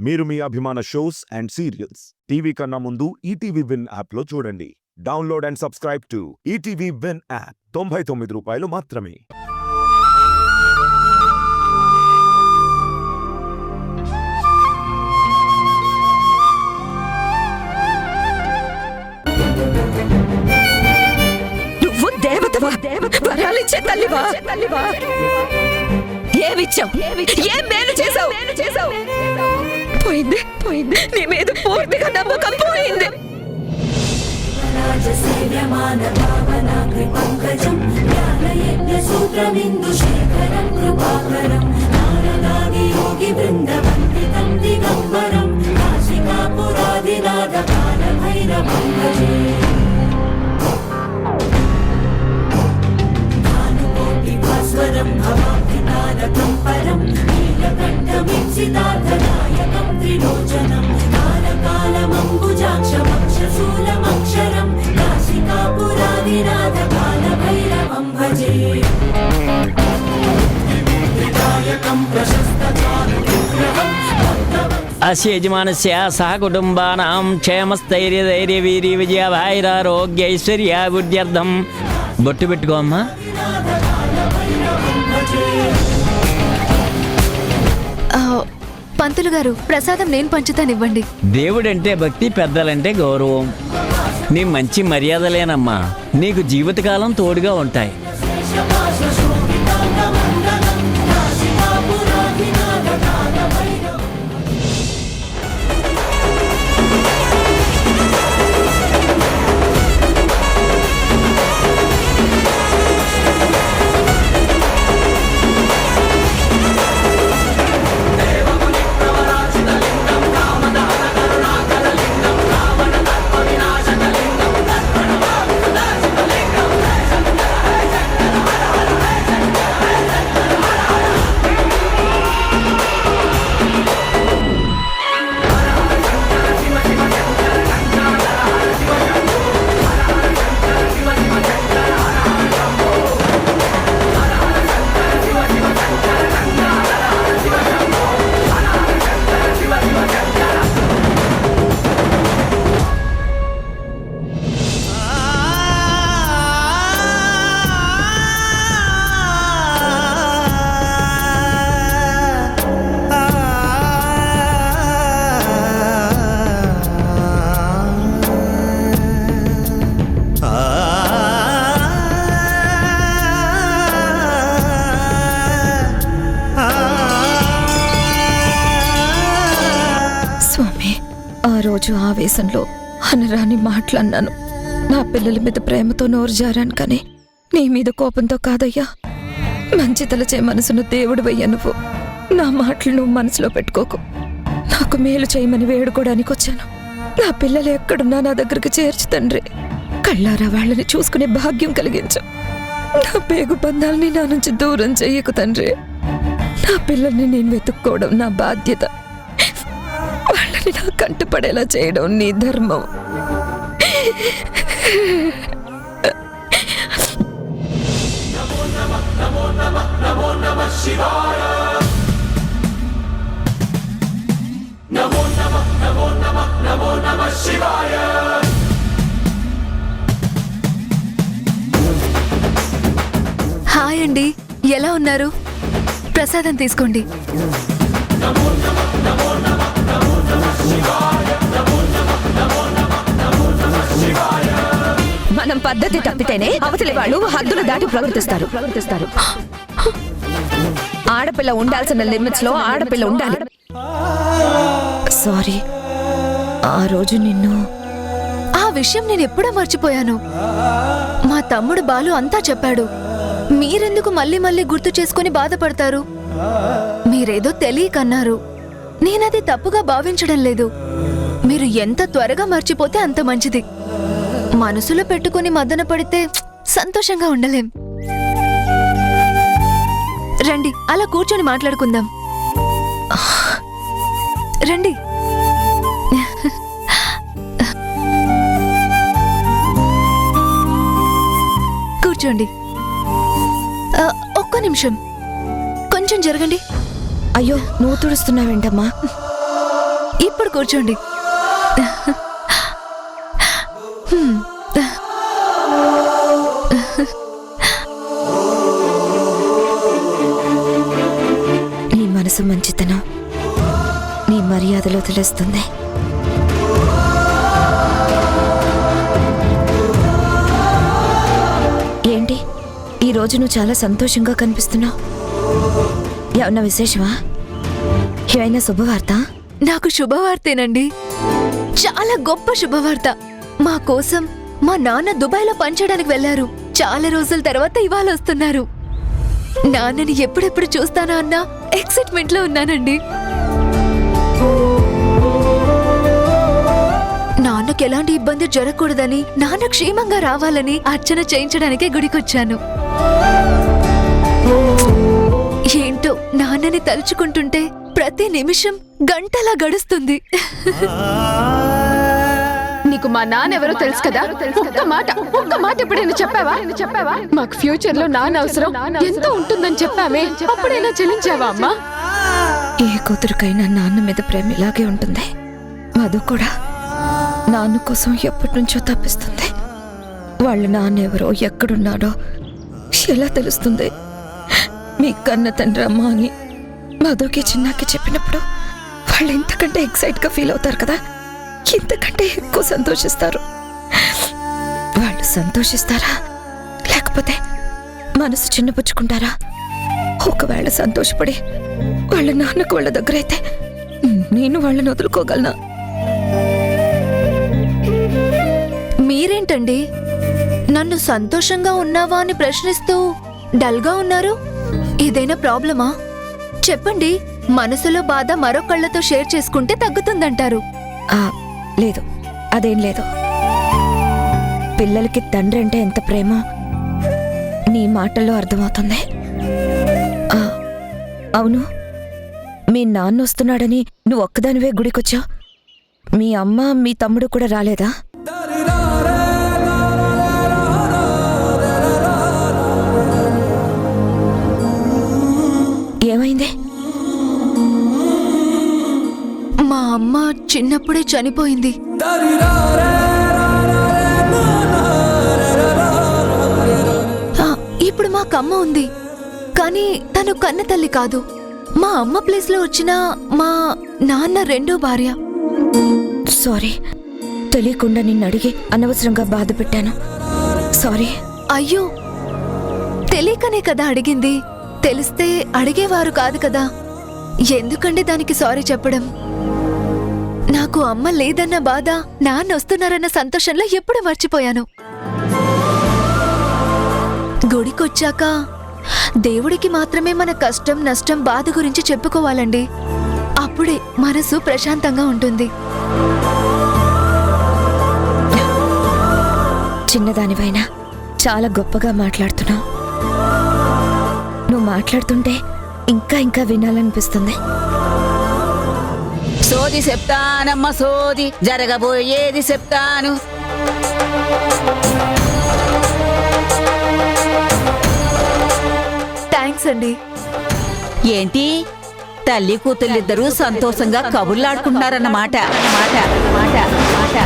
మీరు మీ అభిమాన shows and serials TV కన్నా ముందు ఈటీవీ విన్ యాప్లో చూడండి. Download and subscribe to ETV win app. 99 రూపాయలు మాత్రమే. నువ్వు దేవతవా? వరాలిచ్చే తల్లివా? ఏమిచ్చావు? ఏం మేలు చేసావు? పోయింది పోయింది, నీ మీద పూర్తిగా నమ్మకం పోయింది. అస్య యజమానస్య సహ కుటుంబానాం క్షేమస్థైర్యధైర్యవీర్య విజయాభైరారోగ్యైశ్వర్యాభివృద్ధ్యర్థం. బొట్టు పెట్టుకో అమ్మా. పంతులు గారు, ప్రసాదం నేను పంచుతానివ్వండి. దేవుడంటే భక్తి, పెద్దలంటే గౌరవం. నీ మంచి మర్యాదలేనమ్మా నీకు జీవితకాలం తోడుగా ఉంటాయి. ఆ రోజు ఆవేశంలో అనరాని మాటలన్నాను. నా పిల్లల మీద ప్రేమతో నోరు జారాను, కానీ నీ మీద కోపంతో కాదయ్యా. మంచి తలచే మనసును దేవుడివయ్యా నువ్వు. నా మాటలు నువ్వు మనసులో పెట్టుకోకు. నాకు మేలు చేయమని వేడుకోవడానికి వచ్చాను. నా పిల్లలు ఎక్కడున్నా నా దగ్గరికి చేర్చు తండ్రి. కళ్ళారా వాళ్ళని చూసుకునే భాగ్యం కలిగించు. నా పేగు బంధాలని నా నుంచి దూరం చెయ్యకు తండ్రి. నా పిల్లల్ని నేను వెతుక్కోవడం నా బాధ్యత. వాళ్ళని నా కంటపడేలా చేయడం నీ ధర్మం. హాయ్ అండి, ఎలా ఉన్నారు? ప్రసాదం తీసుకోండి. మనం పద్ధతి తప్పితేనే అవతలి వాళ్ళు హద్దులు దాటి ప్రవర్తిస్తారు. ఆడపిల్ల ఉండాల్సిన లిమిట్స్ లో ఆడపిల్ల ఉండాలి. సారీ, ఆ రోజు నిన్ను ఆ విషయం నేను ఎప్పుడో మర్చిపోయాను. మా తమ్ముడు బాలు అంతా చెప్పాడు. మీరెందుకు మళ్ళీ మళ్ళీ గుర్తు చేసుకుని బాధపడతారు? మీరేదో తెలియకన్నారు. నేనది తప్పుగా భావించడం లేదు. మీరు ఎంత త్వరగా మర్చిపోతే అంత మంచిది. మనసులో పెట్టుకుని మదన పడితే సంతోషంగా ఉండలేం. రండి, అలా కూర్చొని మాట్లాడుకుందాం. రండి. కూర్చోండి. ఒక్క నిమిషం, కొంచెం జరగండి. అయ్యో, నువ్వు తుడుస్తున్నావేంటమ్మా? ఇప్పుడు కూర్చోండి. నీ మనసు మంచితనం నీ మర్యాదలో తెలుస్తుంది. ఏంటి ఈరోజు నువ్వు చాలా సంతోషంగా కనిపిస్తున్నావు? ఏమన్నా విశేషమా? ఏమైనా శుభవార్త? నాకు శుభవార్తేనండి, చాలా గొప్ప శుభవార్త. మా కోసం మా నాన్న దుబాయ్లో పనిచేయడానికి వెళ్లారు. చాలా రోజుల తర్వాత ఇవాళ వస్తున్నారు. నాన్నని ఎప్పుడెప్పుడు చూస్తానా అన్న ఎక్సైట్మెంట్ లో ఉన్నానండి. నాన్నకి ఎలాంటి ఇబ్బంది జరగకూడదని, నాన్న క్షేమంగా రావాలని అర్చన చేయించడానికే గుడికొచ్చాను. ఏంటో నాన్నని తలుచుకుంటుంటే ప్రతి నిమిషం గంటలా గడుస్తుంది. నీకు మా నాన్న ఎవరో తెలుసు కదా? ఒక్క మాట ఎప్పుడైనా చెప్పావా? మాకు ఫ్యూచర్ లో నాన్న అవసరం ఎంతో ఉంటుందని చెప్పావే, అప్పుడైనా చెల్లించావా అమ్మా? ఏ కూతురికైనా నాన్న మీద ప్రేమ ఇలాగే ఉంటుంది. మధు కూడా నాన్న కోసం ఎప్పటి నుంచో తప్పిస్తుంది. వాళ్ళ నాన్న ఎవరో ఎక్కడున్నాడో ఎలా తెలుస్తుంది? మీ కన్న తండ్రి అమ్మ అని మధుకి చిన్నాకి చెప్పినప్పుడు వాళ్ళు ఇంతకంటే ఎక్సైట్గా ఫీల్ అవుతారు కదా, ఇంతకంటే ఎక్కువ సంతోషిస్తారు. వాళ్ళు సంతోషిస్తారా లేకపోతే మనసు చిన్నపుచ్చుకుంటారా? ఒకవేళ సంతోషపడి వాళ్ళ నాన్నకు వాళ్ళ దగ్గరైతే నేను వాళ్ళని వదులుకోగలనా? మీరేంటండి నన్ను సంతోషంగా ఉన్నావా అని ప్రశ్నిస్తూ డల్గా ఉన్నారు? ఏదైనా ప్రాబ్లమా? చెప్పండి. మనసులో బాధ మరొకళ్ళతో షేర్ చేసుకుంటే తగ్గుతుందంటారు. లేదు, అదేం లేదు. పిల్లలకి తండ్రి అంటే ఎంత ప్రేమో నీ మాటల్లో అర్థమవుతుంది. అవును, మీ నాన్న వస్తున్నాడని నువ్వు ఒక్కదానివే గుడికొచ్చావు. మీ అమ్మ మీ తమ్ముడు కూడా రాలేదా? ఏమైంది? మా అమ్మ చిన్నప్పుడే చనిపోయింది. ఇప్పుడు మాకమ్మ ఉంది, కానీ తను కన్న తల్లి కాదు. మా అమ్మ ప్లేస్ లో వచ్చిన మా నాన్న రెండో భార్య. సారీ, తెలియకుండా నిన్ను అడిగి అనవసరంగా బాధ పెట్టాను. సారీ. అయ్యో, తెలియకనే కదా అడిగింది. తెలిస్తే అడిగేవారు కాదు కదా. ఎందుకండి దానికి సారీ చెప్పడం? నాకు అమ్మ లేదన్న బాధ, నాన్న వస్తున్నారన్న సంతోషంలో ఎప్పుడు మర్చిపోయాను. గుడికొచ్చాక దేవుడికి మాత్రమే మన కష్టం, నష్టం, బాధ గురించి చెప్పుకోవాలండి. అప్పుడే మనసు ప్రశాంతంగా ఉంటుంది. చిన్నదానివైనా చాలా గొప్పగా మాట్లాడుతున్నావు. నువ్వు మాట్లాడుతుంటే ఇంకా ఇంకా వినాలనిపిస్తుంది. సోది చెప్తానమ్మ సోది, జరగబోయేది చెప్తాను. థ్యాంక్స్ అండి. ఏంటి తల్లి కూతుళ్ళిద్దరూ సంతోషంగా కబుర్లాడుకుంటున్నారన్నమాట.